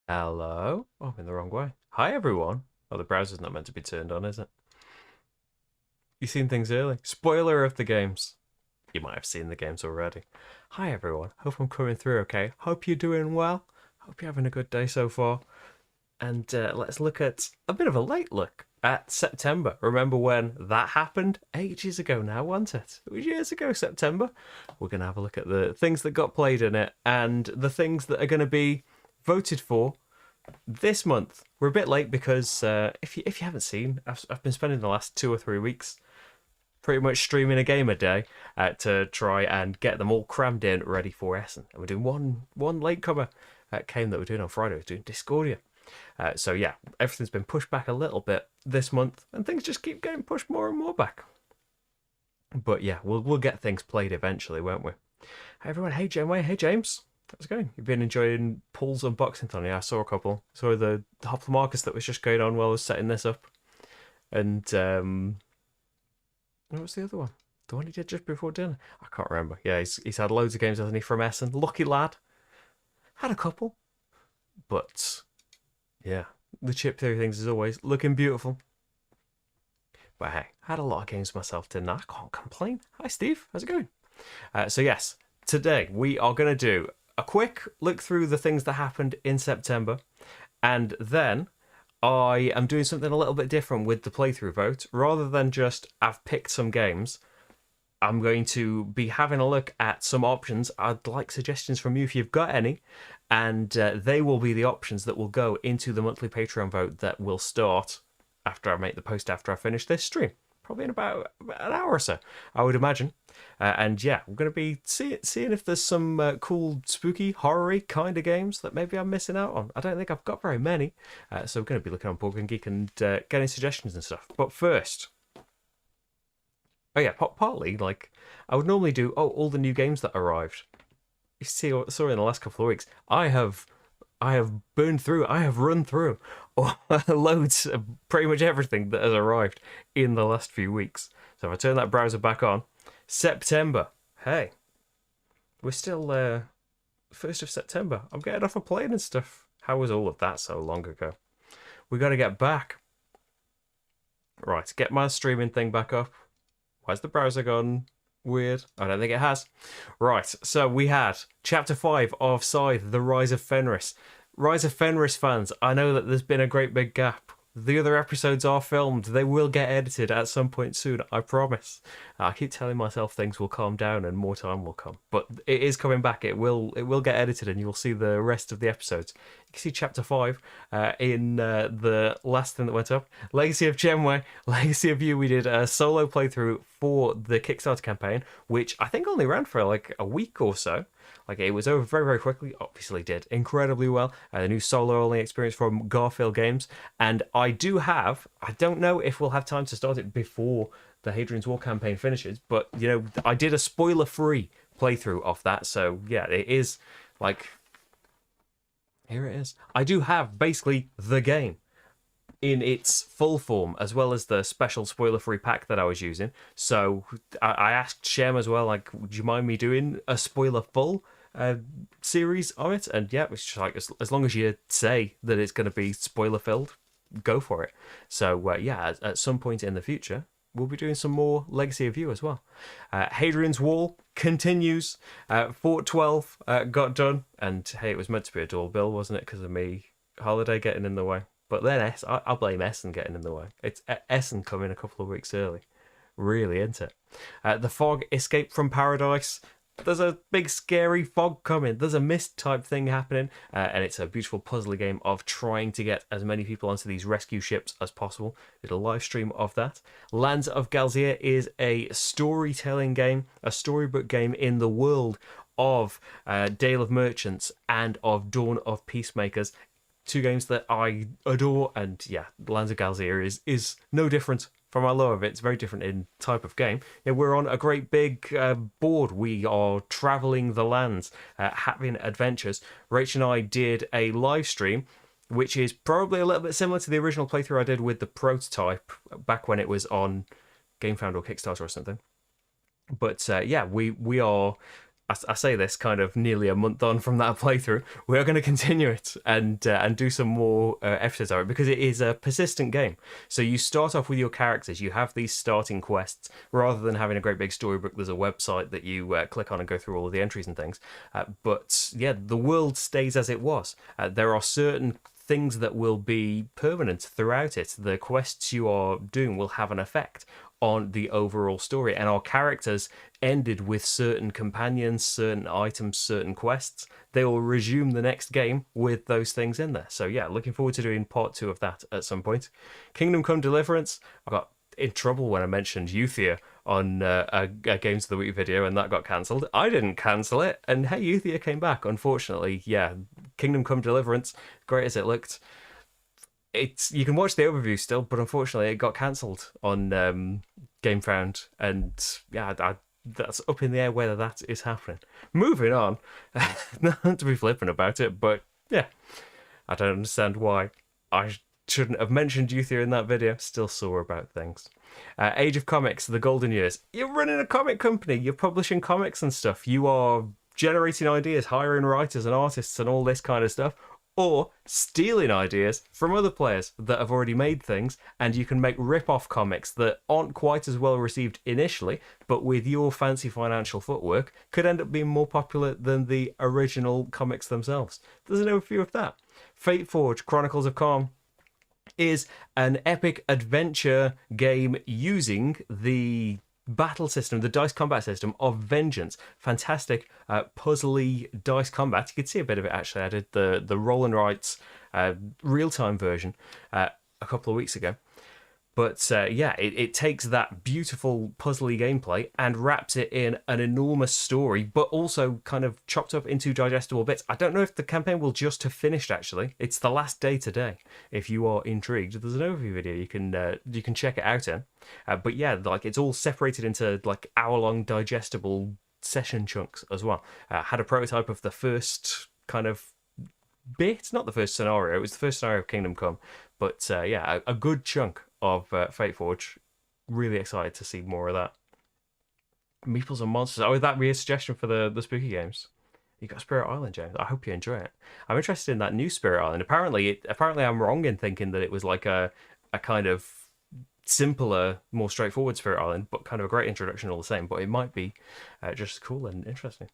Hello? Oh, I'm in the wrong way. Hi, everyone. Oh, the browser's not meant to be turned on, is it? You've seen things early. Spoiler of the games. You might have seen the games already. Hi, everyone. Hope I'm coming through okay. Hope you're doing well. Hope you're having a good day so far. And let's look at a bit of a late look at September. Remember when that happened? Ages ago now, wasn't it? It was years ago, September. We're going to have a look at the things that got played in it and the things that are going to be voted for this month. We're a bit late because if you haven't seen, I've been spending the last 2 or 3 weeks pretty much streaming a game a day to try and get them all crammed in ready for Essen. And we're doing one latecomer game that we're doing on Friday. We're doing Discordia. So yeah, everything's been pushed back a little bit this month, and things just keep getting pushed more and more back. But yeah, we'll get things played eventually, won't we? Hey everyone, hey Janeway, hey James. How's it going? You've been enjoying Paul's unboxing, Tony? I saw a couple. Saw the Hopper Marcus that was just going on while I was setting this up. And what was the other one? The one he did just before dinner? I can't remember. Yeah, he's had loads of games, hasn't he, from Essen? Lucky lad. Had a couple. But yeah, the chip theory things is always looking beautiful. But hey, I had a lot of games myself, didn't I? I can't complain. Hi Steve, how's it going? So yes, today we are going to do a quick look through the things that happened in September, and then I am doing something a little bit different with the playthrough vote. Rather than just I've picked some games, I'm going to be having a look at some options. I'd like suggestions from you if you've got any, and they will be the options that will go into the monthly Patreon vote that will start after I make the post after I finish this stream. Probably in about an hour or so, I would imagine. And yeah, we're going to be seeing if there's some cool, spooky, horror-y kind of games that maybe I'm missing out on. I don't think I've got very many. So we're going to be looking on Board Game Geek and getting suggestions and stuff. But first, oh yeah, partly, like, I would normally do, all the new games that arrived. You see, saw in the last couple of weeks, I have burned through, I have run through loads of pretty much everything that has arrived in the last few weeks. So if I turn that browser back on, September. Hey, we're still 1st of September. I'm getting off a plane and stuff. How was all of that so long ago? We got to get back. Right, get my streaming thing back up. Why's the browser gone weird? I don't think it has. Right, so we had Chapter 5 of Scythe, The Rise of Fenris. Rise of Fenris fans, I know that there's been a great big gap. The other episodes are filmed. They will get edited at some point soon, I promise. I keep telling myself things will calm down and more time will come. But it is coming back. It will get edited and you'll see the rest of the episodes. You can see Chapter 5 in the last thing that went up. Legacy of Genway, Legacy of You. We did a solo playthrough for the Kickstarter campaign, which I think only ran for like a week or so. Like, it was over very, very quickly. Obviously did incredibly well. The new solo-only experience from Garfield Games. And I don't know if we'll have time to start it before the Hadrian's War campaign finishes, but, you know, I did a spoiler-free playthrough of that. So, yeah, it is, like, here it is. I do have, basically, the game in its full form, as well as the special spoiler-free pack that I was using. So I asked Shem as well, like, would you mind me doing a spoiler-full series on it? And yeah, it's just like, as long as you say that it's going to be spoiler-filled, go for it. So yeah, at some point in the future, we'll be doing some more Legacy of You as well. Hadrian's Wall continues. Fort 12 got done. And hey, it was meant to be a dual bill, wasn't it? Because of me holiday getting in the way. But then I'll blame Essen getting in the way. It's Essen coming a couple of weeks early. Really, isn't it? The Fog Escape from Paradise. There's a big scary fog coming. There's a mist type thing happening. And it's a beautiful puzzly game of trying to get as many people onto these rescue ships as possible. Did a live stream of that. Lands of Galzir is a storytelling game, a storybook game in the world of Dale of Merchants and of Dawn of Peacemakers. Two games that I adore, and yeah, Lands of Galzir is no different from our love of it. It's very different in type of game. Yeah, we're on a great big board. We are traveling the lands, having adventures. Rach and I did a live stream, which is probably a little bit similar to the original playthrough I did with the prototype back when it was on GameFound or Kickstarter or something. But yeah, we are I say this kind of nearly a month on from that playthrough. We are going to continue it and do some more episodes of it because it is a persistent game. So you start off with your characters. You have these starting quests rather than having a great big storybook. There's a website that you click on and go through all of the entries and things. But yeah, the world stays as it was. There are certain things that will be permanent throughout it. The quests you are doing will have an effect on the overall story, and our characters ended with certain companions, certain items, certain quests. They will resume the next game with those things in there. So yeah, looking forward to doing part 2 of that at some point. Kingdom Come Deliverance, I got in trouble when I mentioned Euthia on a Games of the Week video, and that got cancelled. I didn't cancel it, and hey, Euthia came back. Unfortunately, yeah, Kingdom Come Deliverance, great as it looked, you can watch the overview still, but unfortunately it got cancelled on GameFound, and yeah, that's up in the air whether that is happening. Moving on, not to be flippant about it, but yeah, I don't understand why I shouldn't have mentioned Euthia in that video. Still sore about things. Age of Comics, the golden years. You're running a comic company. You're publishing comics and stuff. You are generating ideas, hiring writers and artists and all this kind of stuff, or stealing ideas from other players that have already made things, and you can make rip-off comics that aren't quite as well received initially, but with your fancy financial footwork, could end up being more popular than the original comics themselves. There's an overview of that. Fate Forge, Chronicles of Calm, is an epic adventure game using the battle system, the dice combat system of Vengeance. Fantastic puzzly dice combat. You could see a bit of it actually. I did the Roll and Writes real-time version a couple of weeks ago. But yeah, it takes that beautiful puzzly gameplay and wraps it in an enormous story, but also kind of chopped up into digestible bits. I don't know if the campaign will just have finished, actually. It's the last day today. If you are intrigued, there's an overview video you can check it out in. But yeah, like it's all separated into like hour-long digestible session chunks as well. Had a prototype of the first kind of bit, not the first scenario. It was the first scenario of Kingdom Come. But yeah, a good chunk of Fate Forge. Really excited to see more of that. Meeples and Monsters. Oh, would that be a suggestion for the spooky games? You got Spirit Island, James. I hope you enjoy it. I'm interested in that new Spirit Island. Apparently I'm wrong in thinking that it was like a kind of simpler, more straightforward Spirit Island, but kind of a great introduction all the same. But it might be just cool and interesting.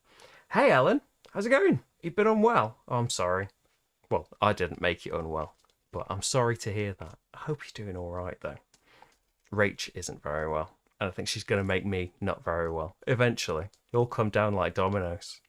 Hey, Alan. How's it going? You've been unwell? Oh, I'm sorry. Well, I didn't make you unwell, but I'm sorry to hear that. I hope you're doing all right, though. Rach isn't very well, and I think she's going to make me not very well. Eventually, it'll come down like dominoes.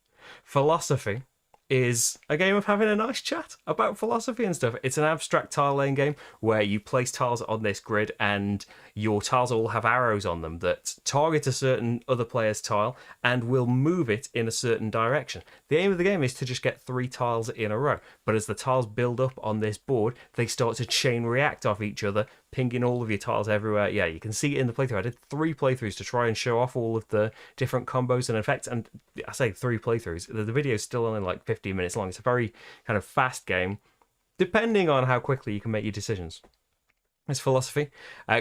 Philosophy is a game of having a nice chat about philosophy and stuff. It's an abstract tile laying game where you place tiles on this grid and your tiles all have arrows on them that target a certain other player's tile and will move it in a certain direction. The aim of the game is to just get 3 tiles in a row, but as the tiles build up on this board, they start to chain react off each other, pinging all of your tiles everywhere. Yeah, you can see it in the playthrough. I did 3 playthroughs to try and show off all of the different combos and effects, and I say 3 playthroughs. The video is still only like 15 minutes long. It's a very kind of fast game, depending on how quickly you can make your decisions. It's Philosophy.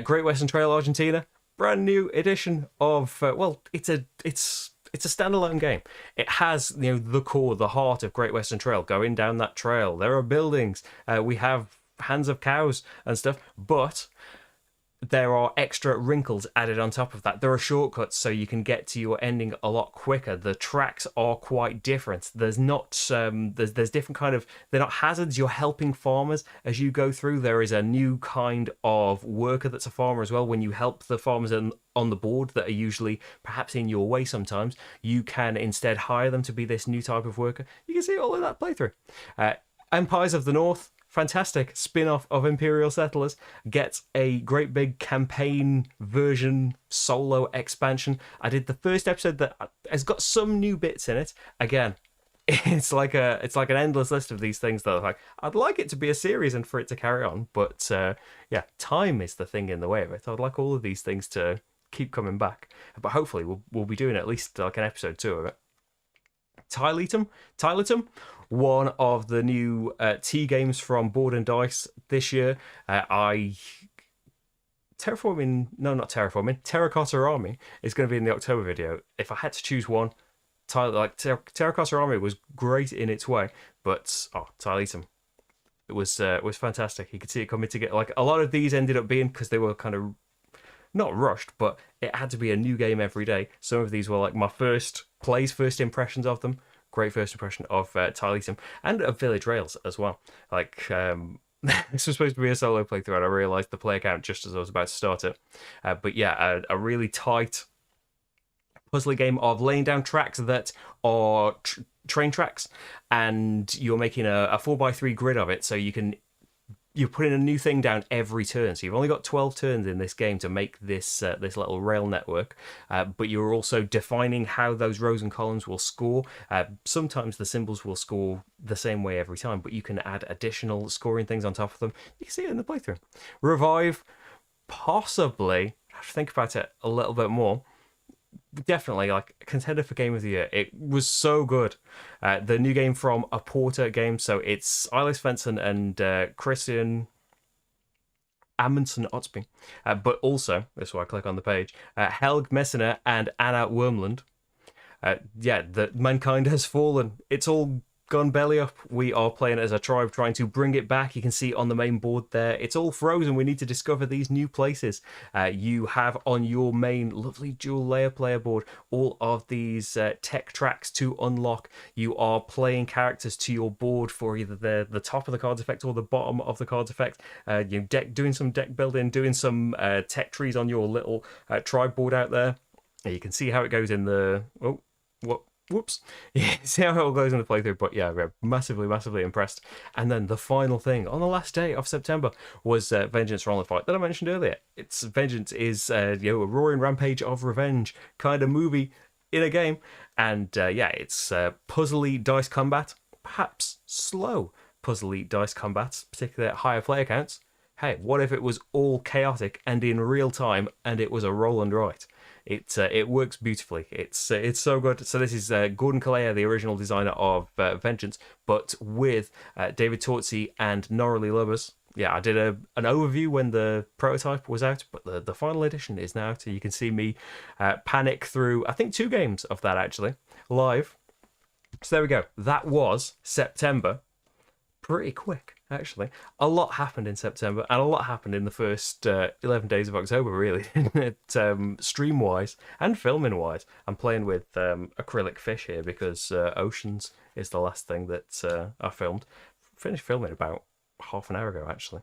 Great Western Trail Argentina, brand new edition of well, it's a standalone game. It has the core, the heart of Great Western Trail. Going down that trail, there are buildings. We have hands of cows and stuff, but there are extra wrinkles added on top of that. There are shortcuts so you can get to your ending a lot quicker. The tracks are quite different. There's not there's different kind of, they're not hazards. You're helping farmers as you go through. There is a new kind of worker that's a farmer as well. When you help the farmers on the board that are usually perhaps in your way sometimes, you can instead hire them to be this new type of worker. You can see all of that playthrough. Empires of the North, fantastic spin-off of Imperial Settlers, gets a great big campaign version solo expansion. I did the first episode that has got some new bits in it. Again, it's like an endless list of these things that are like, I'd like it to be a series and for it to carry on, but yeah, time is the thing in the way of it. I'd like all of these things to keep coming back, but hopefully we'll be doing at least like an episode 2 of it. Tyletum, one of the new T games from Board and Dice this year. Terracotta Army is going to be in the October video. If I had to choose one, Terra Costa Army was great in its way, but Tyletum, it was fantastic. You could see it coming together. Like a lot of these ended up being because they were kind of not rushed, but it had to be a new game every day. Some of these were like my first impressions of them. Great first impression of Tyletum and of Village Rails as well. Like this was supposed to be a solo playthrough, and I realised the play count just as I was about to start it. But yeah, a really tight puzzly game of laying down tracks that are train tracks, and you're making a 4x3 grid of it, so you're putting a new thing down every turn. So you've only got 12 turns in this game to make this little rail network, but you're also defining how those rows and columns will score. Sometimes the symbols will score the same way every time, but you can add additional scoring things on top of them. You can see it in the playthrough. Revive, possibly. I have to think about it a little bit more. Definitely, like, contender for Game of the Year. It was so good. The new game from a Porter game, so it's Eilif Svensson and Christian Amundsen Otsby. But also, this is why I click on the page, Helg Messner and Anna Wormland. Mankind has fallen. It's all gone belly up. We are playing as a tribe trying to bring it back. You can see on the main board there, it's all frozen. We need to discover these new places. You have on your main lovely dual layer player board all of these tech tracks to unlock. You are playing characters to your board for either the top of the cards effect or the bottom of the cards effect. Doing some deck building, doing some tech trees on your little tribe board out there. You can see how it goes in the... Whoops. Yeah, see how it all goes in the playthrough, but yeah, we're massively impressed. And then the final thing on the last day of September was Vengeance Roll and Fight that I mentioned earlier. Vengeance is a roaring rampage of revenge kind of movie in a game, and it's puzzly dice combat, perhaps slow puzzly dice combats, particularly at higher player counts. Hey, what if it was all chaotic and in real time, and it was a roll and write? It works beautifully. It's so good. So this is Gordon Kalea, the original designer of Vengeance, but with David Tortzi and Norley Lubbers. Yeah, I did an overview when the prototype was out, but the final edition is now out. So you can see me panic through, I think, 2 games of that actually, live. So there we go. That was September. Pretty quick, actually. A lot happened in September, and a lot happened in the first 11 days of October, really, stream-wise and filming-wise. I'm playing with acrylic fish here because Oceans is the last thing that I filmed. Finished filming about half an hour ago, actually.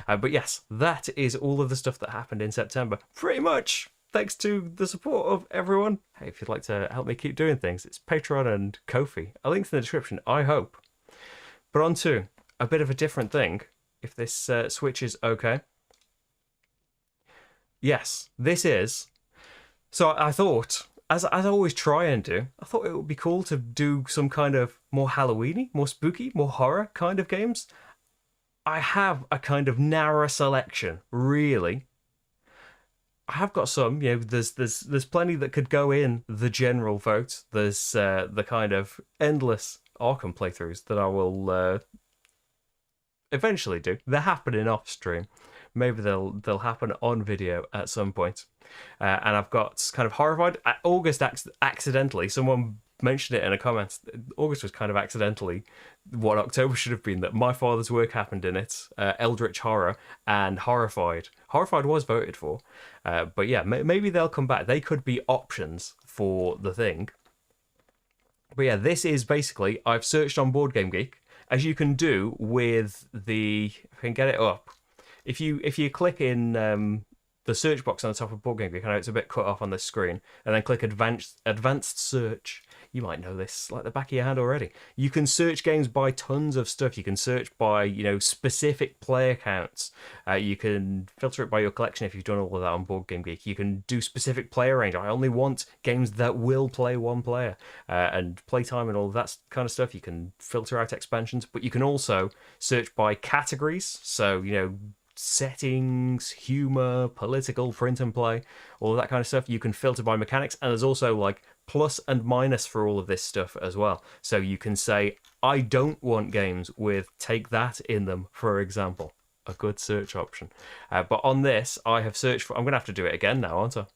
But yes, that is all of the stuff that happened in September. Pretty much thanks to the support of everyone. Hey, if you'd like to help me keep doing things, it's Patreon and Ko-fi. A link's in the description, I hope. But on to a bit of a different thing, if this switch is okay. Yes, this is. So I thought, as I always try and do, I thought it would be cool to do some kind of more Halloweeny, more spooky, more horror kind of games. I have a kind of narrow selection, really. I have got some, there's plenty that could go in the general vote. There's the kind of endless Arkham playthroughs that I will eventually do. They're happening off stream. Maybe they'll happen on video at some point. And I've got kind of horrified. August accidentally, someone mentioned it in a comment. August was kind of accidentally what October should have been. That My Father's Work happened in it. Eldritch Horror and Horrified. Horrified was voted for. But yeah, maybe they'll come back. They could be options for the thing. But yeah, this is basically, I've searched on Board Game Geek, as you can do with the, if I can get it up, if you click in the search box on the top of Board Game Geek, I know it's a bit cut off on this screen, and then click advanced search, you might know this like the back of your hand already. You can search games by tons of stuff. You can search by, specific player counts. You can filter it by your collection if you've done all of that on Board Game Geek. You can do specific player range. I only want games that will play one player, and playtime and all of that kind of stuff. You can filter out expansions, but you can also search by categories. So, settings, humor, political, print and play, all of that kind of stuff. You can filter by mechanics, and there's also like plus and minus for all of this stuff as well. So you can say, I don't want games with take that in them, for example. A good search option. But on this, I have searched for, I'm going to have to do it again now, aren't I?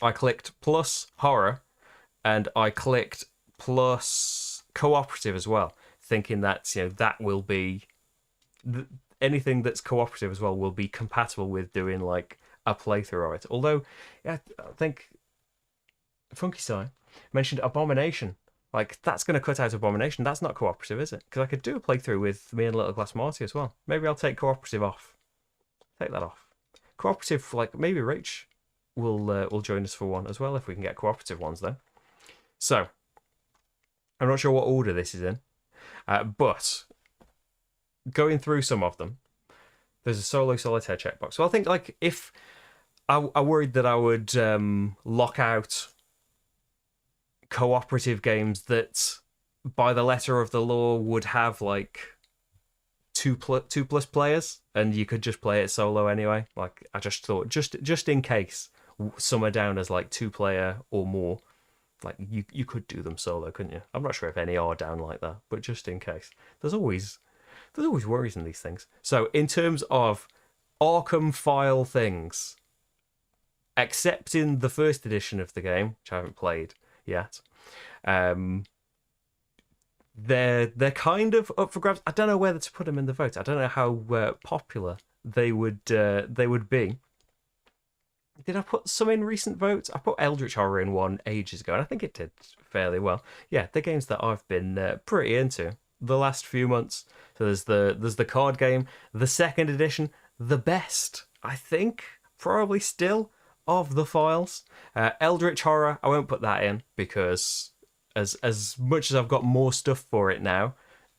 I clicked plus horror, and I clicked plus cooperative as well, thinking that that will be anything that's cooperative as well will be compatible with doing like a playthrough of it. Although, yeah, I think Funky Sign mentioned Abomination. Like, that's going to cut out Abomination. That's not cooperative, is it? Because I could do a playthrough with me and Little Glass Marty as well. Maybe I'll take cooperative off. Take that off. Cooperative, like, maybe Rach will join us for one as well if we can get cooperative ones then. So, I'm not sure what order this is in, but going through some of them, there's a solo solitaire checkbox. So I think, like, if I worried that I would lock out cooperative games that by the letter of the law would have like two plus players and you could just play it solo anyway. Like, I just thought just in case some are down as like 2-player or more, like you could do them solo, couldn't you? I'm not sure if any are down like that, but just in case. There's always worries in these things. So in terms of Arkham file things, except in the first edition of the game, which I haven't played yet, they're kind of up for grabs. I don't know whether to put them in the vote. I don't know how popular they would be. Did I put some in recent votes? I put Eldritch Horror in one ages ago, and I think it did fairly well. Yeah, the games that I've been pretty into the last few months. So there's the card game, the second edition, the best, I think, probably still, of the files. Eldritch Horror, I won't put that in because as much as I've got more stuff for it now,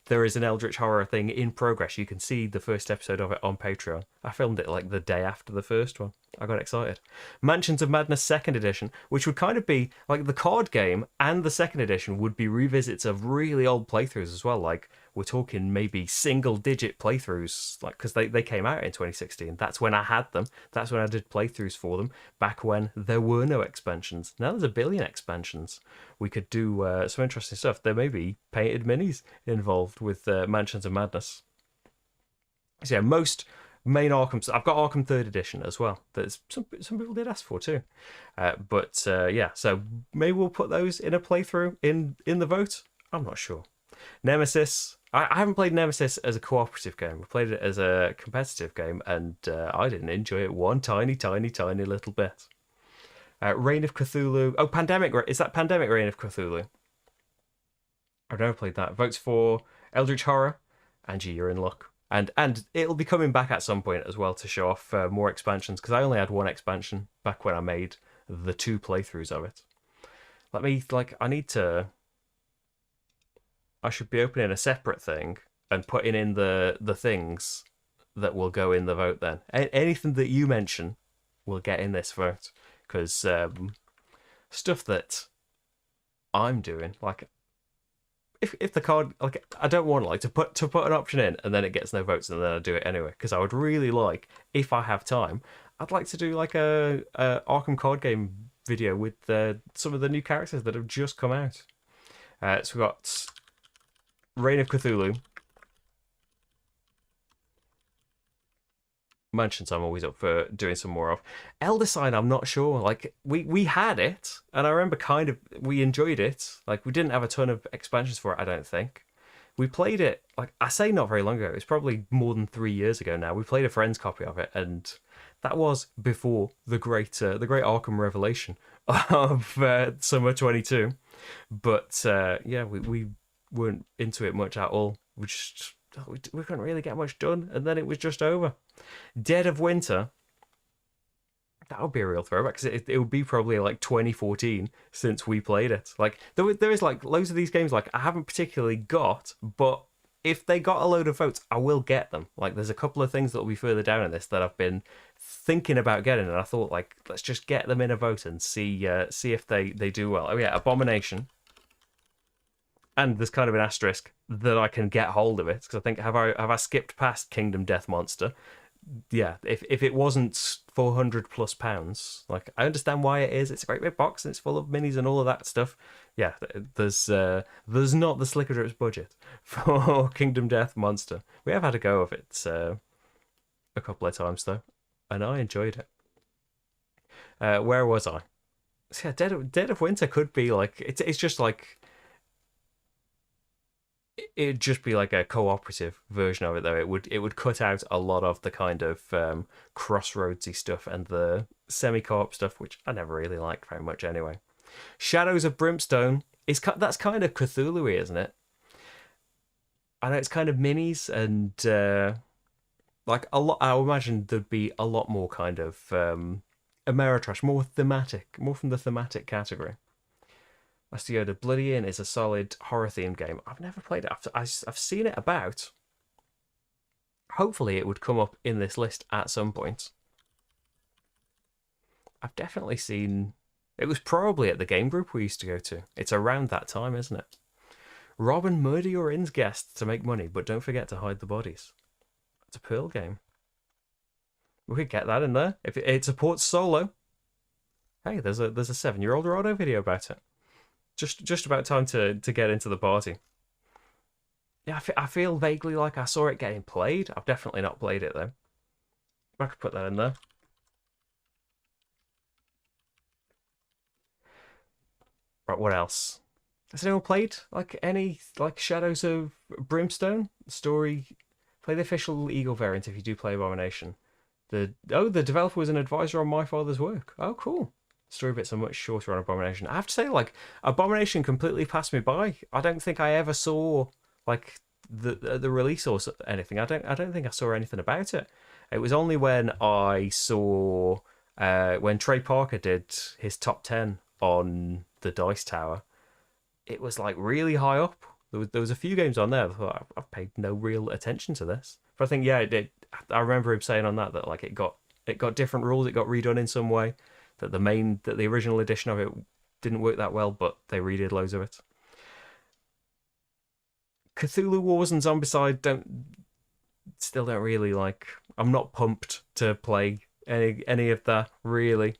there is an Eldritch Horror thing in progress. You can see the first episode of it on Patreon. I filmed it like the day after the first one. I got excited. Mansions of Madness second edition, which would kind of be like the card game, and the second edition would be revisits of really old playthroughs as well. Like, we're talking maybe single-digit playthroughs, like, because they came out in 2016. That's when I had them. That's when I did playthroughs for them, back when there were no expansions. Now there's a billion expansions. We could do some interesting stuff. There may be painted minis involved with Mansions of Madness. So yeah, most main Arkham. I've got Arkham Third Edition as well. That some people did ask for too. But yeah, so maybe we'll put those in a playthrough in the vote. I'm not sure. Nemesis. I haven't played Nemesis as a cooperative game. I played it as a competitive game, and I didn't enjoy it one tiny little bit. Reign of Cthulhu. Oh, Pandemic. Is that Pandemic Reign of Cthulhu? I've never played that. Votes for Eldritch Horror. Angie, you're in luck. And it'll be coming back at some point as well to show off more expansions, because I only had one expansion back when I made the 2 playthroughs of it. I should be opening a separate thing and putting in the things that will go in the vote then. Anything that you mention will get in this vote, because stuff that I'm doing, like, if the card, like, I don't want like to put an option in and then it gets no votes and then I do it anyway, because I would really like, if I have time, I'd like to do like a Arkham card game video with some of the new characters that have just come out. So we've got Reign of Cthulhu. Mansions I'm always up for doing some more of. Elder Sign, I'm not sure. Like, we had it, and I remember kind of we enjoyed it. Like, we didn't have a ton of expansions for it, I don't think. We played it, like, I say not very long ago. It was probably more than 3 years ago now. We played a friend's copy of it, and that was before the great Arkham revelation of summer 22. But yeah, we weren't into it much at all. We couldn't really get much done, and then it was just over. Dead of Winter, that would be a real throwback, because it would be probably like 2014 since we played it. Like, there is like loads of these games like I haven't particularly got, but if they got a load of votes, I will get them. Like, there's a couple of things that will be further down in this that I've been thinking about getting, and I thought, like, let's just get them in a vote and see if they do well. Oh yeah, Abomination. And there's kind of an asterisk that I can get hold of it, because I think have I skipped past Kingdom Death Monster? Yeah, if it wasn't £400+, like, I understand why it is. It's a great big box and it's full of minis and all of that stuff. Yeah, there's not the slickerdrips budget for Kingdom Death Monster. We have had a go of it a couple of times though, and I enjoyed it. Where was I? So yeah, Dead of Winter could be like it's just like it'd just be like a cooperative version of it though. It would cut out a lot of the kind of crossroadsy stuff and the semi-co-op stuff, which I never really liked very much anyway. Shadows of Brimstone is that's kind of Cthulhu-y, isn't it? I know it's kind of minis and like a lot. I would imagine there'd be a lot more kind of Ameritrash, more thematic, more from the thematic category. Master Yoda Bloody Inn is a solid horror themed game. I've never played it. I've seen it about. Hopefully, it would come up in this list at some point. I've definitely seen. It was probably at the game group we used to go to. It's around that time, isn't it? Rob and murder your inn's guests to make money, but don't forget to hide the bodies. It's a Pearl game. We could get that in there. If it supports solo. Hey, there's a 7-year-old Rodo video about it. Just about time to get into the party. Yeah, I feel vaguely like I saw it getting played. I've definitely not played it though. I could put that in there. Right, what else? Has anyone played like any like Shadows of Brimstone story? Play the official Eagle variant if you do play Abomination. The developer was an advisor on my father's work. Oh, cool. Story bits are much shorter on Abomination. I have to say, like, Abomination completely passed me by. I don't think I ever saw like the release or anything. I don't think I saw anything about it. It was only when I saw when Trey Parker did his top 10 on the Dice Tower. It was like really high up. There was a few games on there. I thought I've paid no real attention to this, but I think yeah, it did. I remember him saying on that like it got different rules. It got redone in some way. That the original edition of it didn't work that well, but they redid loads of it. Cthulhu Wars and Zombicide still don't really like. I'm not pumped to play any of that really.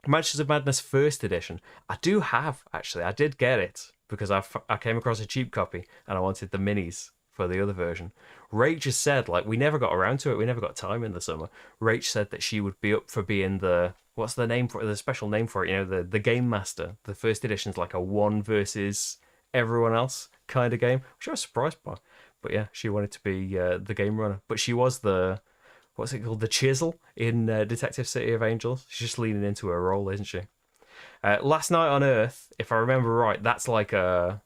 Mansions of Madness First Edition. I do have actually. I did get it because I came across a cheap copy and I wanted the minis for the other version. Rach has said like we never got around to it. We never got time in the summer. Rach said that she would be up for being the what's the name for it? The special name for it. You know the game master. The first edition's like a one versus everyone else kind of game, which I was surprised by. But yeah, she wanted to be the game runner. But she was the what's it called? The chisel in Detective City of Angels. She's just leaning into her role, isn't she? Last Night on Earth, if I remember right, that's like a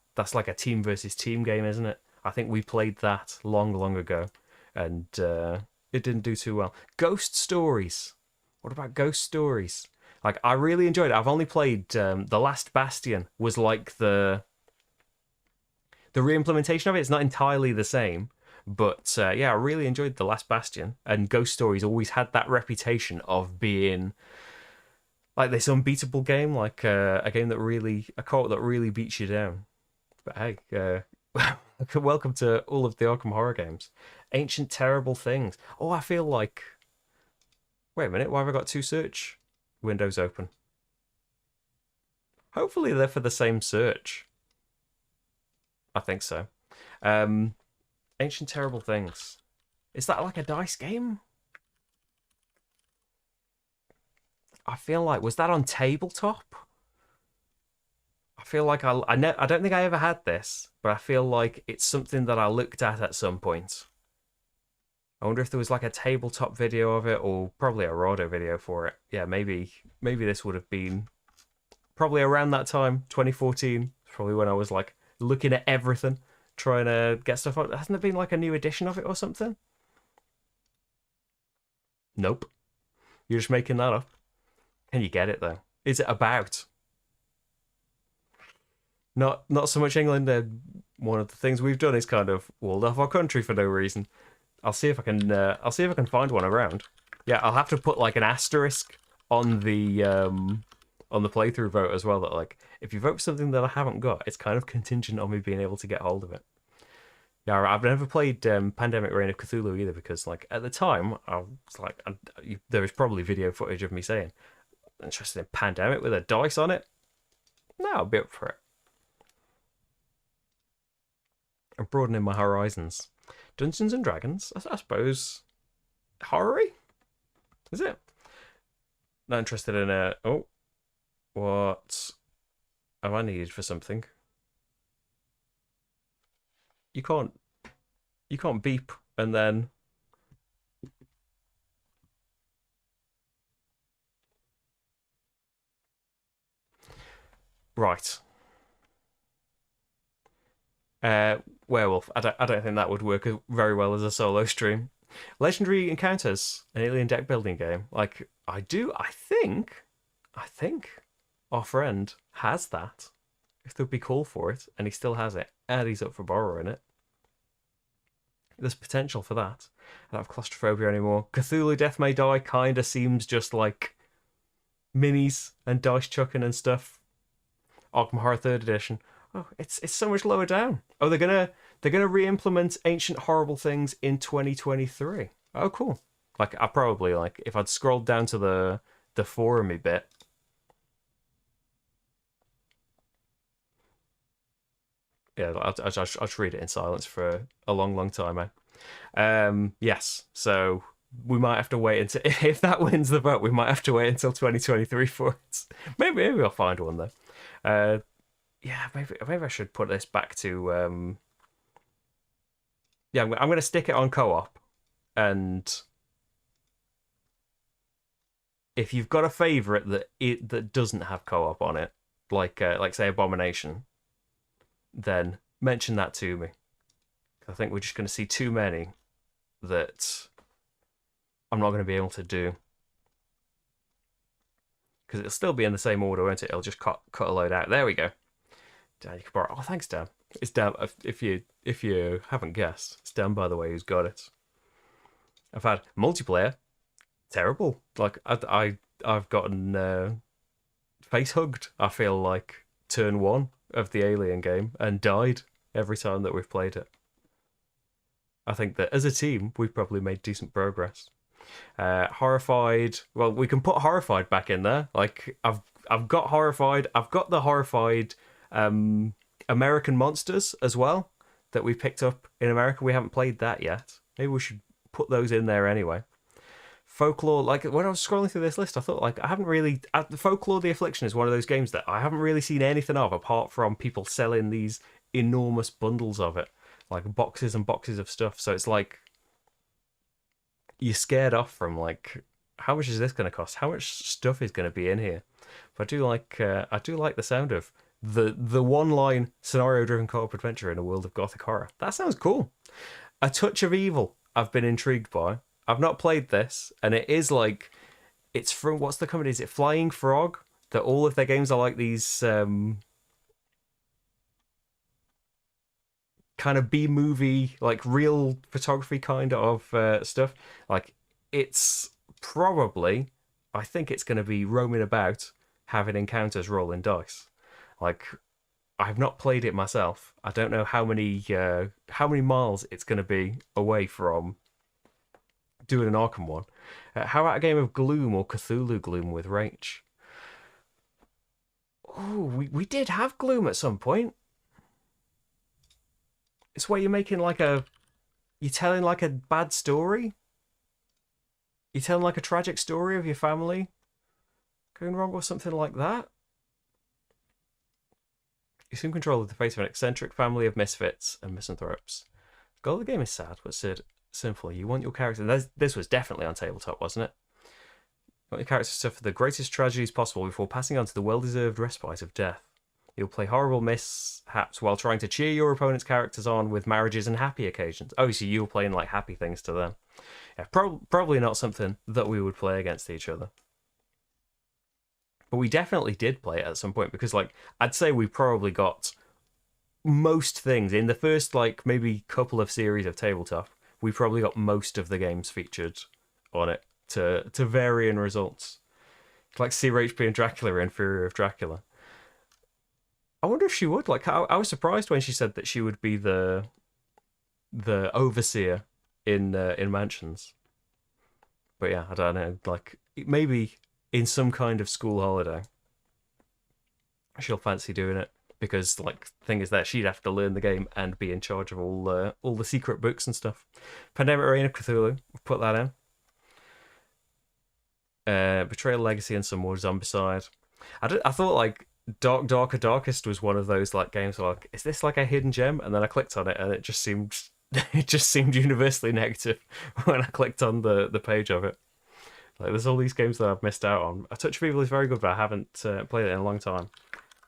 team versus team game, isn't it? I think we played that long ago, and it didn't do too well. Ghost Stories. What about Ghost Stories? Like I really enjoyed it. I've only played The Last Bastion. Was like the re-implementation of it. It's not entirely the same. But yeah, I really enjoyed The Last Bastion, and Ghost Stories always had that reputation of being like this unbeatable game, like a game that a co-op that really beats you down. But hey, welcome to all of the Arkham Horror games. Ancient Terrible Things. Oh, I feel like. Wait a minute, why have I got two search windows open? Hopefully they're for the same search. I think so. Ancient Terrible Things. Is that like a dice game? I feel like was that on tabletop? I feel like I don't think I ever had this, but I feel like it's something that I looked at some point. I wonder if there was like a tabletop video of it, or probably a Rodo video for it. Yeah, maybe this would have been probably around that time, 2014. Probably when I was like looking at everything, trying to get stuff on. Hasn't there been like a new edition of it or something? Nope. You're just making that up. Can you get it though? Is it about? Not so much England. One of the things we've done is kind of walled off our country for no reason. I'll see if I can. I'll see if I can find one around. Yeah, I'll have to put like an asterisk on the playthrough vote as well. That like, if you vote for something that I haven't got, it's kind of contingent on me being able to get hold of it. Yeah, I've never played Pandemic Reign of Cthulhu either because like at the time I was like, there was probably video footage of me saying, interested in Pandemic with a dice on it. No, I'll be up for it. I'm broadening my horizons. Dungeons and Dragons, I suppose. Horror-y? Is it? Not interested in a... Oh. Am I needed for something? You can't. You can't beep and then. Right. Werewolf. I don't think that would work very well as a solo stream. Legendary Encounters, an alien deck building game. Like I think our friend has that. If there'd be call for it, and he still has it, and he's up for borrowing it. There's potential for that. I don't have claustrophobia anymore. Cthulhu Death May Die kinda seems just like minis and dice chucking and stuff. Arkham Horror Third Edition. Oh, it's so much lower down. Oh, they're gonna re-implement Ancient Horrible Things in 2023. Oh, cool. Like I probably like if I'd scrolled down to the forumy bit. Yeah, I'll just read it in silence for a long, long time, man. Yes, so we might have to wait until if that wins the vote, we might have to wait until 2023 for it. Maybe I'll find one though. Uh, yeah, maybe I should put this back to yeah. I'm gonna stick it on co-op, and if you've got a favorite that doesn't have co-op on it, like say Abomination, then mention that to me. I think we're just going to see too many that I'm not going to be able to do because it'll still be in the same order, won't it? It'll just cut a load out. There we go. Dan, you can borrow. Oh, thanks, Dan. It's Dan. If you haven't guessed, it's Dan, by the way, who's got it. I've had multiplayer. Terrible. Like I've gotten face hugged. I feel like turn one of the Alien game and died every time that we've played it. I think that as a team, we've probably made decent progress. Horrified. Well, we can put Horrified back in there. Like I've got Horrified. I've got the Horrified American Monsters as well that we picked up in America. We haven't played that yet. Maybe we should put those in there anyway. Folklore, like when I was scrolling through this list, I thought like I haven't really. Folklore: The Affliction is one of those games that I haven't really seen anything of apart from people selling these enormous bundles of it, like boxes and boxes of stuff. So it's like you're scared off from like how much is this going to cost? How much stuff is going to be in here? But I do like the sound of the one line scenario driven co-op adventure in a world of gothic horror. That sounds cool. A Touch of Evil. I've been intrigued by. I've not played this, and it is like it's from what's the company? Is it Flying Frog? That all of their games are like these kind of B movie, like real photography kind of stuff. Like it's probably, I think it's going to be roaming about having encounters rolling dice. Like I've not played it myself. I don't know how many miles it's going to be away from doing an Arkham one. How about a game of Gloom or Cthulhu Gloom with Rach? Oh, we did have Gloom at some point. It's where you're making like you're telling like a bad story. You're telling like a tragic story of your family going wrong or something like that. You assume control of the fate of an eccentric family of misfits and misanthropes. The goal of the game is sad, but simple. You want your character. This was definitely on tabletop, wasn't it? You want your character to suffer the greatest tragedies possible before passing on to the well-deserved respite of death. You'll play horrible mishaps while trying to cheer your opponent's characters on with marriages and happy occasions. Oh, so you were playing like happy things to them. Yeah, probably not something that we would play against each other. But we definitely did play it at some point because, like, I'd say we probably got most things in the first, like, maybe couple of series of tabletop. We probably got most of the games featured on it to varying results. Like Seer HP and Dracula and Fury of Dracula. I wonder if she would. Like, I was surprised when she said that she would be the overseer in Mansions. But yeah, I don't know. Like, maybe in some kind of school holiday, she'll fancy doing it because, like, the thing is that she'd have to learn the game and be in charge of all the secret books and stuff. Pandemic Reign of Cthulhu, we'll put that in. Betrayal Legacy and some more Zombicide. I thought like Darkest was one of those like games where like, is this like a hidden gem? And then I clicked on it and it just seemed it just seemed universally negative when I clicked on the page of it. Like there's all these games that I've missed out on. A Touch of Evil is very good, but I haven't played it in a long time.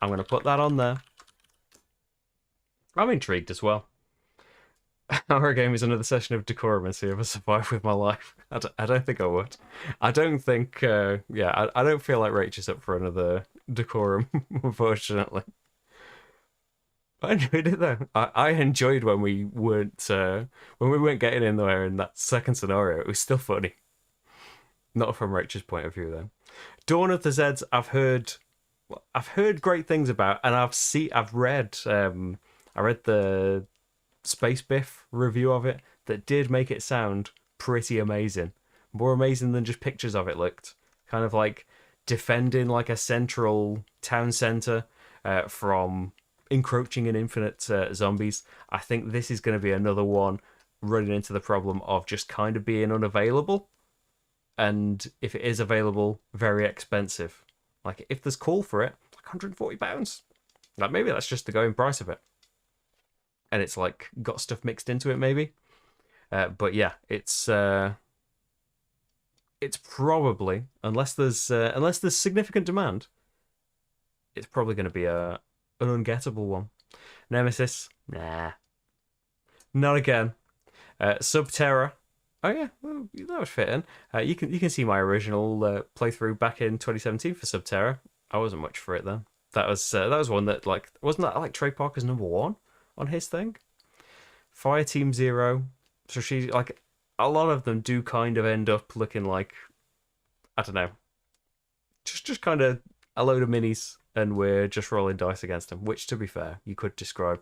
I'm gonna put that on there. I'm intrigued as well. Horror game is another session of decorum and see if I survive with my life. I don't think I would. I don't think, I don't feel like Rach is up for another decorum, unfortunately. I enjoyed it though. I enjoyed when we weren't getting in there in that second scenario. It was still funny. Not from Rach's point of view though. Dawn of the Zeds, I've heard great things about, and I've read I read the Space Biff review of it that did make it sound pretty amazing. More amazing than just pictures of it looked. Kind of like defending like a central town centre from encroaching and infinite zombies. I think this is going to be another one running into the problem of just kind of being unavailable. And if it is available, very expensive. Like if there's call for it, like £140. Like maybe that's just the going price of it. And it's like got stuff mixed into it maybe. But yeah, it's probably unless there's significant demand, it's probably going to be an ungettable one. Nemesis, nah, not again. Subterra, oh yeah, well, that would fit in. You can see my original playthrough back in 2017 for Subterra. I wasn't much for it then. That was one that like wasn't that like Trey Parker's #1 on his thing. Fire Team Zero. So she like a lot of them do kind of end up looking like I don't know, just kind of a load of minis, and we're just rolling dice against them. Which, to be fair, you could describe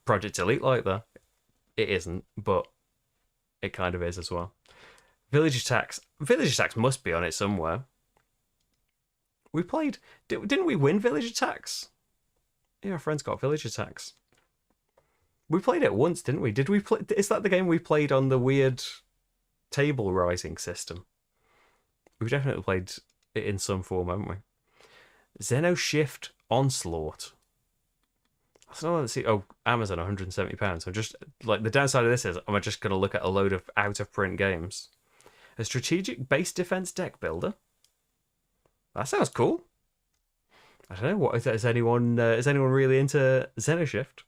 Project Elite like that. It isn't, but it kind of is as well. Village Attacks. Village Attacks must be on it somewhere. We played. Didn't we win Village Attacks? Yeah, our friends got Village Attacks. We played it once, didn't we? Did we play? Is that the game we played on the weird table rising system? We've definitely played it in some form, haven't we? Xeno Shift Onslaught. I don't know. Let's see. Oh, Amazon, £170. I'm just like the downside of this is I'm just going to look at a load of out of print games. A strategic base defense deck builder. That sounds cool. I don't know. What is anyone really into Xenoshift?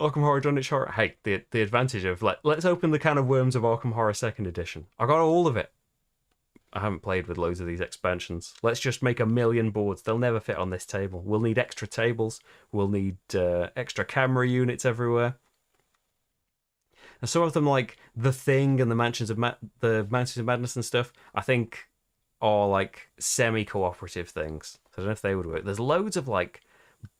Arkham Horror Dunwich Horror. Hey, the advantage of let's open the can of worms of Arkham Horror Second Edition. I got all of it. I haven't played with loads of these expansions. Let's just make 1,000,000 boards. They'll never fit on this table. We'll need extra tables. We'll need extra camera units everywhere. And some of them, like The Thing and the Mountains of Madness and stuff, I think are like semi-cooperative things. So I don't know if they would work. There's loads of like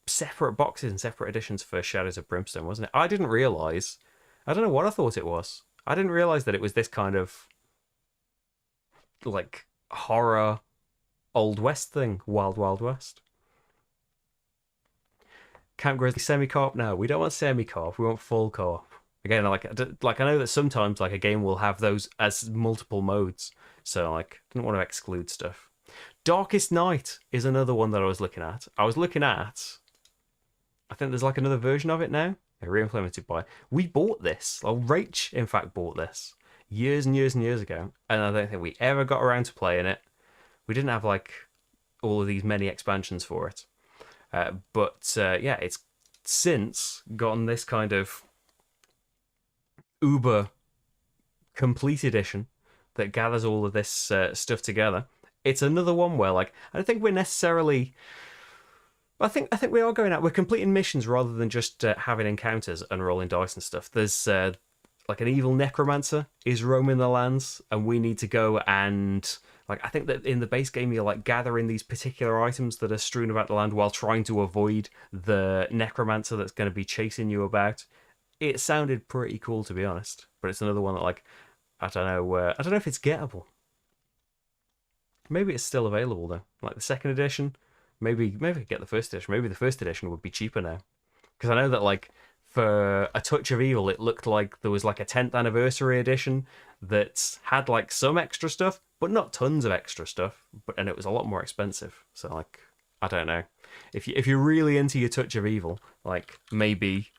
separate boxes and separate editions for Shadows of Brimstone, wasn't it? I didn't realise. I don't know what I thought it was. I didn't realise that it was this kind of like horror Old West thing. Wild Wild West. Camp Grizzly semi-co-op? No, we don't want semi-co-op. We want full co-op. Again, like I know that sometimes like a game will have those as multiple modes. So like didn't want to exclude stuff. Darkest Night is another one that I was looking at. I think there's like another version of it now. They're re-implemented by. We bought this. Well, Rach, in fact, bought this years and years and years ago, and I don't think we ever got around to playing it. We didn't have like all of these many expansions for it, but yeah, it's since gotten this kind of uber complete edition that gathers all of this stuff together. It's another one where like I don't think we're necessarily. I think we are going out. We're completing missions rather than just having encounters and rolling dice and stuff. There's like an evil necromancer is roaming the lands, and we need to go and like I think that in the base game you're like gathering these particular items that are strewn about the land while trying to avoid the necromancer that's going to be chasing you about. It sounded pretty cool, to be honest, but it's another one that like I don't know if it's gettable. Maybe it's still available though, like the second edition. Maybe get the first edition. Maybe the first edition would be cheaper now, because I know that like for A Touch of Evil, it looked like there was like a 10th anniversary edition that had like some extra stuff, but not tons of extra stuff. And it was a lot more expensive. So like, I don't know. If you're really into your Touch of Evil, like maybe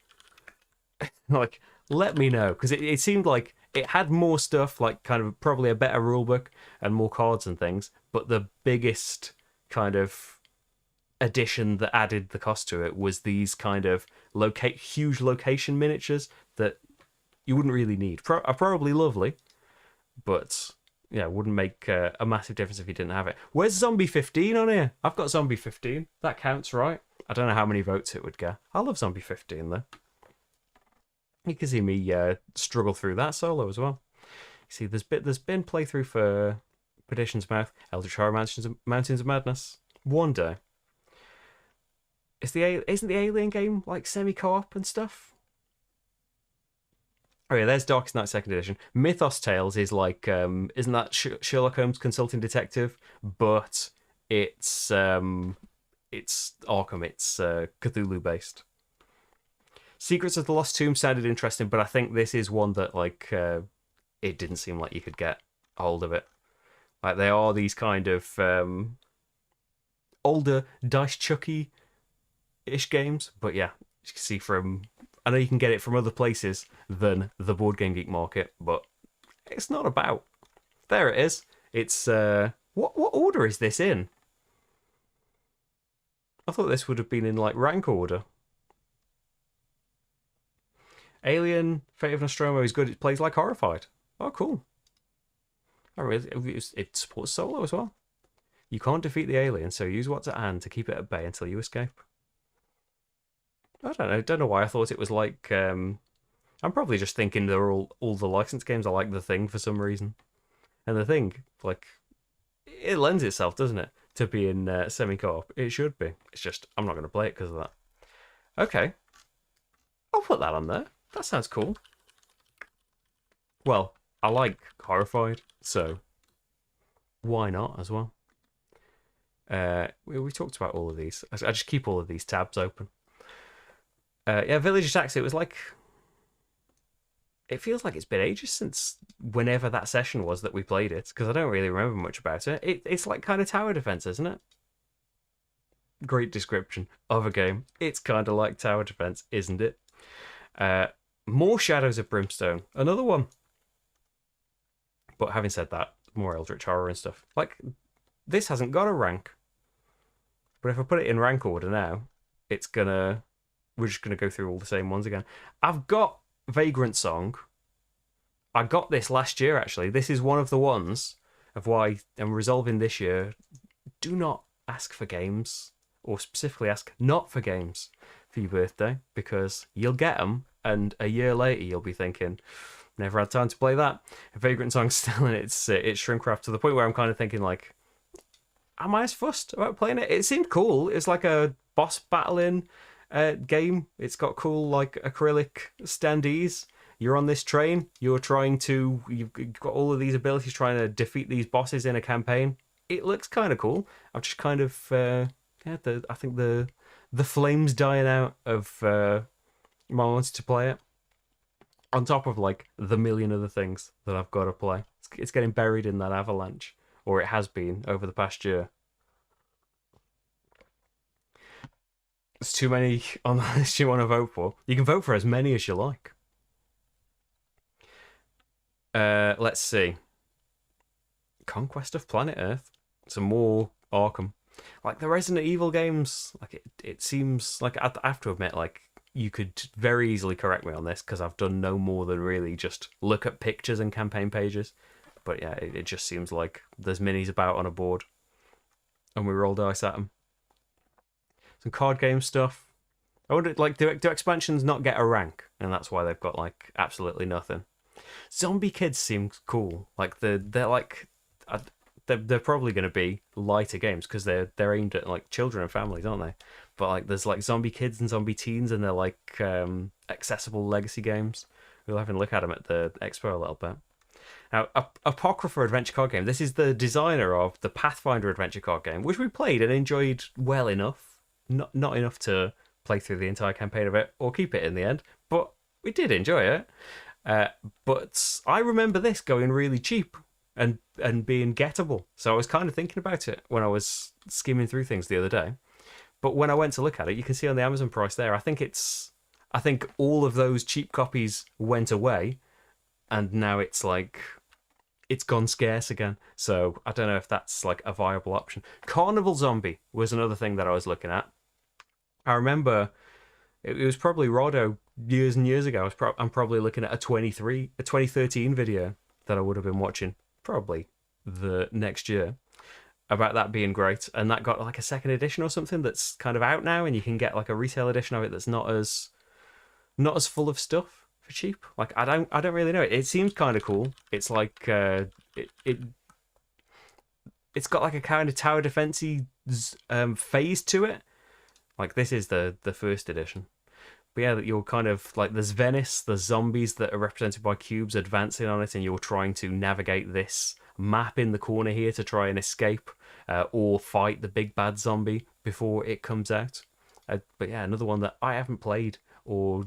like let me know, because it seemed like it had more stuff, like kind of probably a better rulebook and more cards and things, but the biggest kind of addition that added the cost to it was these kind of huge location miniatures that you wouldn't really need. Are probably lovely, but yeah, wouldn't make a massive difference if you didn't have it. Where's Zombie 15 on here? I've got Zombie 15. That counts, right? I don't know how many votes it would get. I love Zombie 15 though. You can see me struggle through that solo as well. You see, there's been playthrough for Perdition's Mouth, Eldritch Horror Mountains of Madness. One day. Isn't the Alien game like semi-co-op and stuff? Oh yeah, there's Darkest Night Second Edition. Mythos Tales is like, isn't that Sherlock Holmes Consulting Detective? But it's Arkham. It's Cthulhu based. Secrets of the Lost Tomb sounded interesting, but I think this is one that like it didn't seem like you could get a hold of it. Like they are these kind of older Dice Chucky-ish games, but yeah, you can see from, I know you can get it from other places than the Board Game Geek market, but it's not about. There it is. It's what order is this in? I thought this would have been in like rank order. Alien Fate of Nostromo is good. It plays like Horrified. Oh, cool. Oh, it supports solo as well. You can't defeat the alien, so use what's at hand to keep it at bay until you escape. I don't know. Don't know why I thought it was like. I'm probably just thinking they're all the licensed games are like The Thing for some reason. And The Thing, like, it lends itself, doesn't it, to being semi-co-op? It should be. It's just I'm not going to play it because of that. Okay, I'll put that on there. That sounds cool. Well, I like Horrified, so why not as well? We talked about all of these. I just keep all of these tabs open. Yeah, Village Attacks. It was like, it feels like it's been ages since whenever that session was that we played it, because I don't really remember much about it. It's like kind of tower defense, isn't it? Great description of a game. It's kind of like tower defense, isn't it? More Shadows of Brimstone, another one. But having said that, more Eldritch Horror and stuff. Like, this hasn't got a rank. But if I put it in rank order now, we're just gonna go through all the same ones again. I've got Vagrant Song. I got this last year, actually. This is one of the ones of why I'm resolving this year. Do not ask for games, or specifically ask not for games for your birthday, because you'll get them, and a year later you'll be thinking, never had time to play that. Vagrant Song's still in its shrink wrap, to the point where I'm kind of thinking, like, am I as fussed about playing it? It seemed cool. It's like a boss battling game. It's got cool, like, acrylic standees. You're on this train. You've got all of these abilities trying to defeat these bosses in a campaign. It looks kind of cool. I'm just kind of, I think the flames dying out of my wanting to play it. On top of, like, the million other things that I've got to play. It's getting buried in that avalanche. Or it has been over the past year. There's too many on the list you want to vote for. You can vote for as many as you like. Let's see. Conquest of Planet Earth. Some more Arkham. Like the Resident Evil games, like it seems like I have to admit, like, you could very easily correct me on this because I've done no more than really just look at pictures and campaign pages. But yeah, it just seems like there's minis about on a board, and we roll dice at them. Some card game stuff. I wonder, like, do expansions not get a rank, and that's why they've got like absolutely nothing? Zombie Kids seems cool. Like they're probably going to be lighter games because they're aimed at like children and families, aren't they? But like there's like Zombie Kids and Zombie Teens, and they're like accessible legacy games. We'll have a look at them at the expo a little bit. Now, Apocrypha adventure card game. This is the designer of the Pathfinder adventure card game, which we played and enjoyed well enough. Not enough to play through the entire campaign of it or keep it in the end, but we did enjoy it. But I remember this going really cheap and being gettable. So I was kind of thinking about it when I was skimming through things the other day. But when I went to look at it, you can see on the Amazon price there. I think all of those cheap copies went away, and now it's gone scarce again. So I don't know if that's like a viable option. Carnival Zombie was another thing that I was looking at. I remember it was probably Rodo years and years ago. I'm probably looking at a 2013 video that I would have been watching probably the next year about that being great, and that got like a second edition or something that's kind of out now, and you can get like a retail edition of it that's not as full of stuff for cheap. Like I don't really know. It seems kind of cool. It's like it's got like a kind of tower defensey phase to it. Like this is the first edition. But yeah, that you're kind of like there's Venice, there's zombies that are represented by cubes advancing on it, and you're trying to navigate this map in the corner here to try and escape or fight the big bad zombie before it comes out. But yeah, another one that I haven't played, or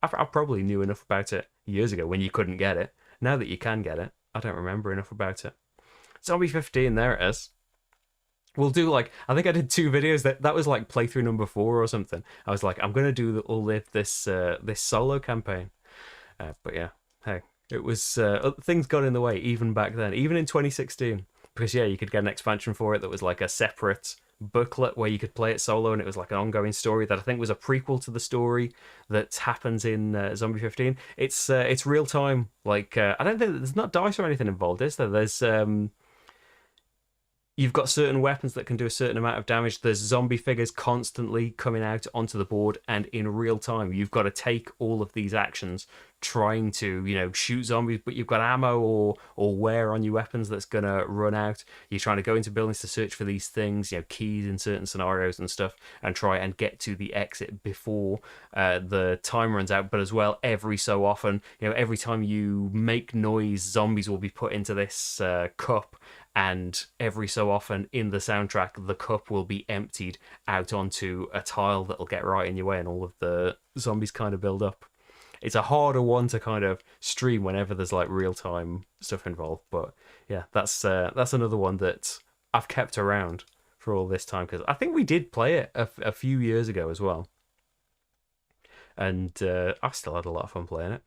I probably knew enough about it years ago when you couldn't get it. Now that you can get it, I don't remember enough about it. Zombie 15, there it is. We'll do like I think I did 2 videos that was like playthrough number 4 or something. I was like I'm gonna do all this solo campaign, but yeah, hey, it was things got in the way even back then, even in 2016, because yeah, you could get an expansion for it that was like a separate booklet where you could play it solo, and it was like an ongoing story that I think was a prequel to the story that happens in Zombie 15. It's real time. Like I don't think there's not dice or anything involved, is there? There's you've got certain weapons that can do a certain amount of damage. There's zombie figures constantly coming out onto the board, and in real time, you've got to take all of these actions, trying to, shoot zombies, but you've got ammo or wear on your weapons that's gonna run out. You're trying to go into buildings to search for these things, keys in certain scenarios and stuff, and try and get to the exit before the time runs out. But as well, every so often, every time you make noise, zombies will be put into this cup, and every so often in the soundtrack the cup will be emptied out onto a tile that'll get right in your way, and all of the zombies kind of build up. It's a harder one to kind of stream whenever there's like real-time stuff involved, but yeah, that's another one that I've kept around for all this time, because I think we did play it a few years ago as well, and I still had a lot of fun playing it.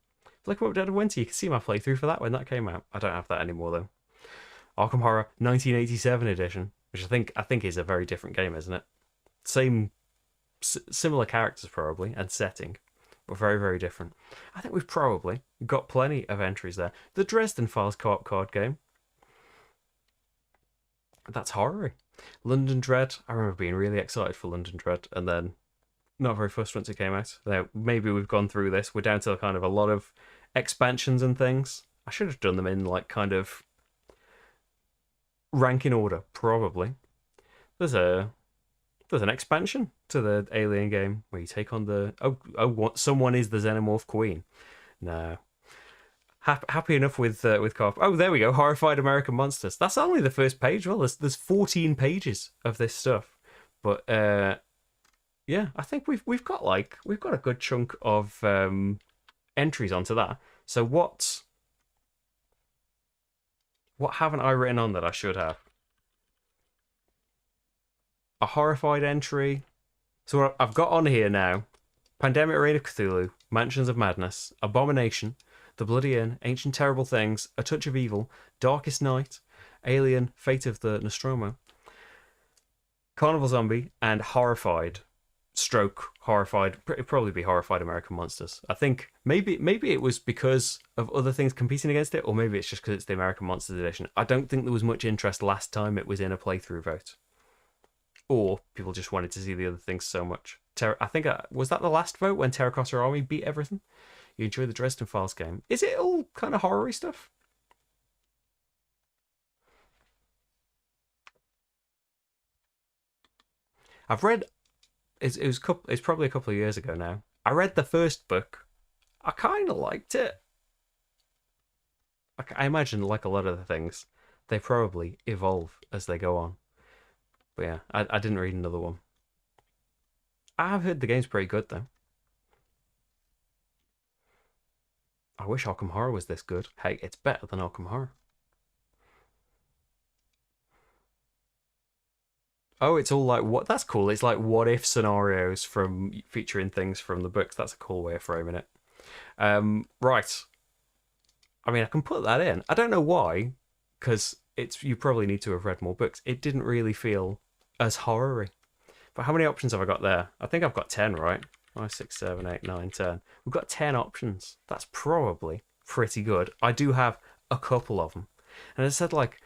Like What Dead of Winter, you can see my playthrough for that when that came out. I don't have that anymore though. Arkham Horror 1987 edition, which I think is a very different game, isn't it? Similar characters probably and setting, but very very different. I think we've probably got plenty of entries there. The Dresden Files co-op card game. That's horror. London Dread. I remember being really excited for London Dread, and then not very fussed once it came out. Now, maybe we've gone through this. We're down to kind of a lot of expansions and things. I should have done them in like kind of ranking order, probably. There's an expansion to the Alien game where you take on the someone is the Xenomorph Queen. No, happy enough with co-op. Oh, there we go. Horrified American Monsters. That's only the first page. Well, there's 14 pages of this stuff, but yeah, I think we've got a good chunk of entries onto that. So what haven't I written on that I should have? A horrified entry. So what I've got on here now: Pandemic Reign of Cthulhu, Mansions of Madness, Abomination, The Bloody Inn, Ancient Terrible Things, A Touch of Evil, Darkest Night, Alien, Fate of the Nostromo, Carnival Zombie, and Horrified. Horrified. It'd probably be Horrified American Monsters. I think maybe it was because of other things competing against it, or maybe it's just because it's the American Monsters edition. I don't think there was much interest last time it was in a playthrough vote, or people just wanted to see the other things so much. I think was that the last vote when Terracotta Army beat everything. You enjoy the Dresden Files game. Is it all kind of horror-y stuff? I've read. It's probably a couple of years ago now. I read the first book. I kind of liked it. I imagine, like a lot of the things, they probably evolve as they go on. But yeah, I didn't read another one. I've heard the game's pretty good though. I wish Arkham Horror was this good. Hey, it's better than Arkham Horror. Oh, it's all like what? That's cool. It's like what if scenarios from featuring things from the books. That's a cool way of framing it. Right. I mean, I can put that in. I don't know why, because it's you probably need to have read more books. It didn't really feel as horror-y. But how many options have I got there? I think I've got 10, right? 5, 6, 7, 8, 9, 10. We've got 10 options. That's probably pretty good. I do have a couple of them. And as I said, like,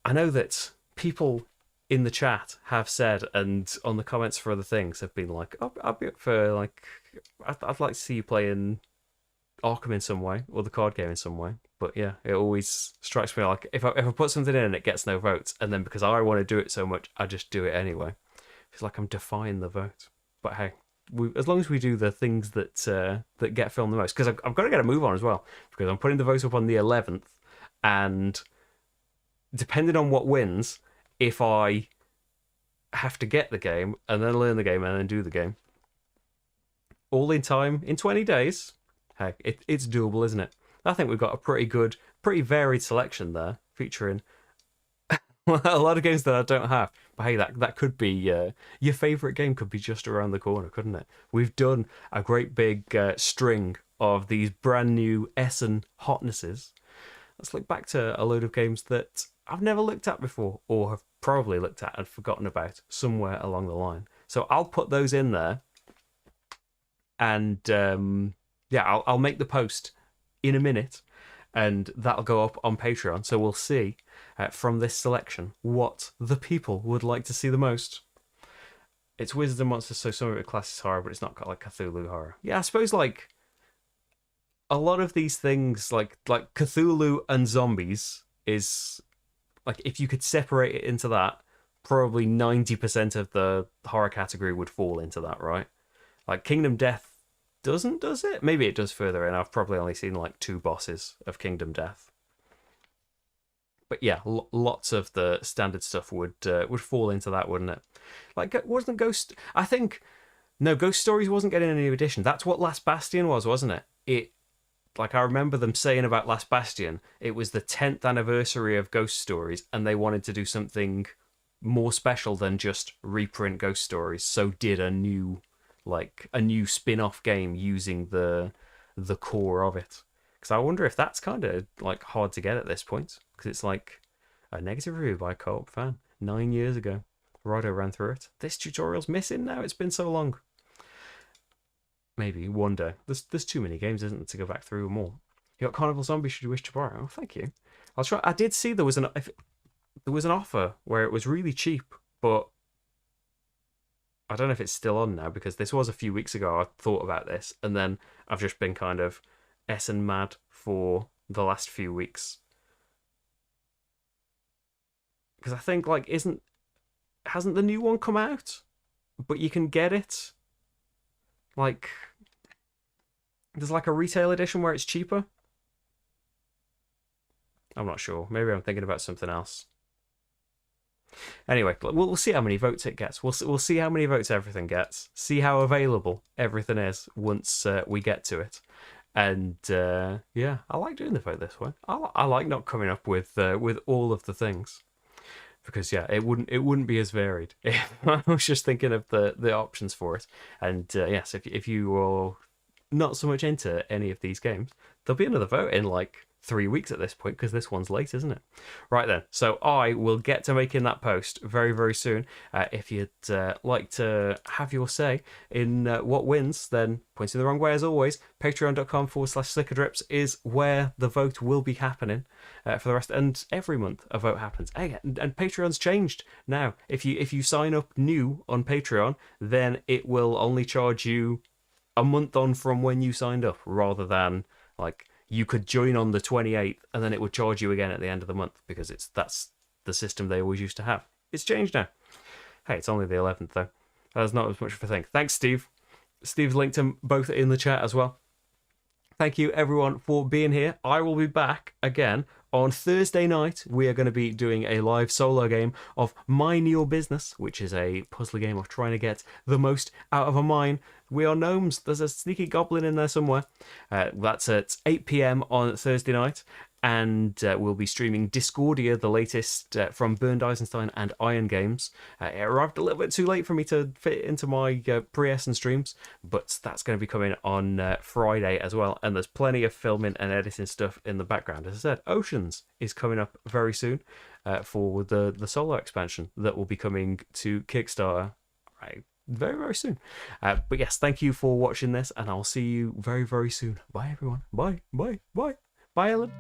I know that people in the chat have said, and on the comments for other things have been like, oh, I'll be up for, like, I'd like to see you playing Arkham in some way, or the card game in some way. But yeah, it always strikes me like if I put something in and it gets no votes, and then because I want to do it so much, I just do it anyway. It's like I'm defying the vote. But hey, as long as we do the things that that get filmed the most, because I've got to get a move on as well, because I'm putting the vote up on the 11th, and depending on what wins, if I have to get the game and then learn the game and then do the game, all in time in 20 days, hey, it's doable, isn't it? I think we've got a pretty varied selection there, featuring a lot of games that I don't have. But hey, that could be your favourite game could be just around the corner, couldn't it? We've done a great big string of these brand new Essen hotnesses. Let's look back to a load of games that I've never looked at before, or have probably looked at and forgotten about somewhere along the line. So I'll put those in there, and yeah, I'll make the post in a minute, and that'll go up on Patreon. So we'll see from this selection what the people would like to see the most. It's Wizards and Monsters, so some of it classes horror, but it's not got like Cthulhu horror. Yeah, I suppose like a lot of these things, like Cthulhu and zombies, is like if you could separate it into that, probably 90% of the horror category would fall into that, right? Like Kingdom Death does it? Maybe it does further in. I've probably only seen like 2 bosses of Kingdom Death. But yeah, lots of the standard stuff would fall into that, wouldn't it? Like, wasn't Ghost... I think... No, Ghost Stories wasn't getting any addition. That's what Last Bastion was, wasn't it? Like, I remember them saying about Last Bastion, it was the 10th anniversary of Ghost Stories, and they wanted to do something more special than just reprint Ghost Stories, so did a new spin-off game using the core of it. Because I wonder if that's kind of like hard to get at this point, because it's like a negative review by a co-op fan 9 years ago. Rido ran through it. This tutorial's missing now. It's been so long. Maybe one day. There's too many games, isn't there, to go back through them all. You got Carnival Zombie should you wish to borrow. Oh, thank you. I'll try. I did see there was an offer where it was really cheap, but I don't know if it's still on now, because this was a few weeks ago. I thought about this, and then I've just been kind of Essen mad for the last few weeks. Because I think like hasn't the new one come out? But you can get it. Like there's like a retail edition where it's cheaper. I'm not sure. Maybe I'm thinking about something else. Anyway, we'll see how many votes it gets. We'll see how many votes everything gets. See how available everything is once we get to it. And yeah, I like doing the vote this way. I like not coming up with all of the things, because yeah, it wouldn't be as varied if I was just thinking of the options for it. And yes, if you are not so much into any of these games, there'll be another vote in like 3 weeks at this point, because this one's late, isn't it? Right then, so I will get to making that post very, very soon. If you'd like to have your say in what wins, then pointing the wrong way as always, patreon.com/slickerdrips is where the vote will be happening for the rest. And every month a vote happens. And Patreon's changed now. If you sign up new on Patreon, then it will only charge you a month on from when you signed up, rather than like you could join on the 28th and then it would charge you again at the end of the month, because that's the system they always used to have. It's changed now. Hey, it's only the 11th though. That's not as much of a thing. Thanks, Steve. Steve's linked them both in the chat as well. Thank you everyone for being here. I will be back again on Thursday night. We are going to be doing a live solo game of Mine Your Business, which is a puzzle game of trying to get the most out of a mine. We are gnomes. There's a sneaky goblin in there somewhere. That's at 8 p.m. on Thursday night. and we'll be streaming Discordia, the latest from Bernd Eisenstein and Iron Games. It arrived a little bit too late for me to fit it into my pre-Essen streams, but that's going to be coming on Friday as well, and there's plenty of filming and editing stuff in the background. As I said, Oceans is coming up very soon for the solo expansion that will be coming to Kickstarter very, very soon. But yes, thank you for watching this, and I'll see you very, very soon. Bye, everyone. Bye, bye, bye. Bye, Ellen.